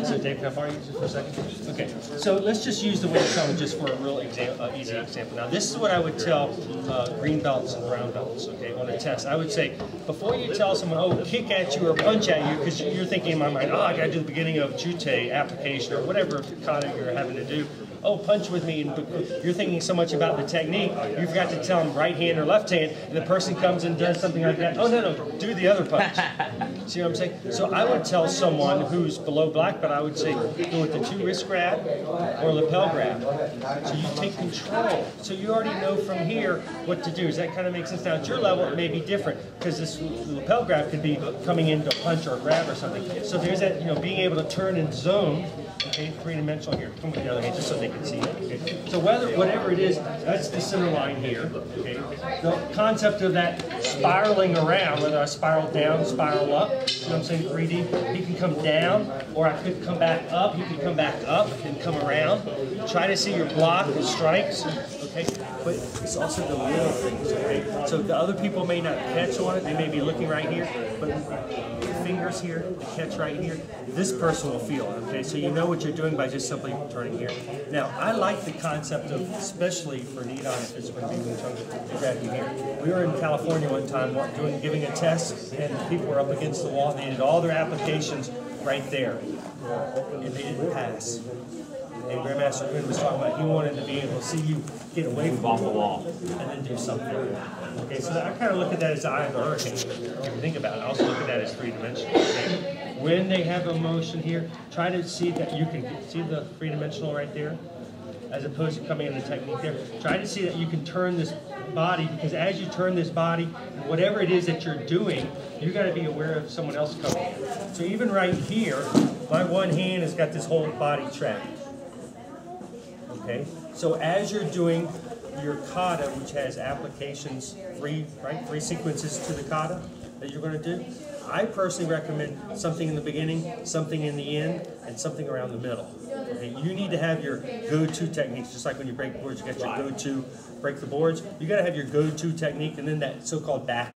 So Dave, can I borrow you just for a second? Okay, so let's just use the weight tongue just for a real easy example. Now this is what I would tell green belts and brown belts, okay, on a test. I would say, before you tell someone, oh, kick at you or punch at you, because you're thinking in my mind, oh, I got to do the beginning of chute application or whatever kata you're having to do. Oh, punch with me, and you're thinking so much about the technique, you forgot to tell them right hand or left hand, and the person comes and does something like that. Oh, no, do the other punch. See what I'm saying? So I would tell someone who's below black, but I would say go with the 2 wrist grab or lapel grab. So you take control. So you already know from here what to do. Does that kind of make sense? Now at your level, it may be different, because this lapel grab could be coming into a punch or a grab or something. So there's that, being able to turn and zone. Okay, 3-dimensional here. Come with the other hand just so they can see it. Okay? So whatever it is, that's the center line here. Okay? The concept of that spiraling around, whether I spiral down, spiral up, you know what I'm saying, 3D, he can come down, or I could come back up, he could come back up and come around. Try to see your block and strikes. Okay? But it's also the little things, okay? So the other people may not catch on it, they may be looking right here, but the fingers here, the catch right here, this person will feel it, okay? So you know what you're doing by just simply turning here. Now, I like the concept of, especially for Nidan, if it's going to be Wing Chun, grabbing here. We were in California one time giving a test, and people were up against the wall, and they did all their applications right there, and they didn't pass. And Grandmaster Quinn was talking about he wanted to be able to see you get away from the wall and then do something. Okay, so I kind of look at that as the eye of the hurricane. If you think about it, I also look at that as 3-dimensional. Okay? When they have a motion here, try to see that you can see the 3-dimensional right there, as opposed to coming in the technique there. Try to see that you can turn this body, because as you turn this body, whatever it is that you're doing, you got to be aware of someone else coming. So even right here, my one hand has got this whole body trapped. Okay, so as you're doing your kata, which has applications, 3 sequences to the kata that you're going to do, I personally recommend something in the beginning, something in the end, and something around the middle. Okay, you need to have your go-to techniques, just like when you break boards, you got your go-to, break the boards. You got to have your go-to technique, and then that so-called back.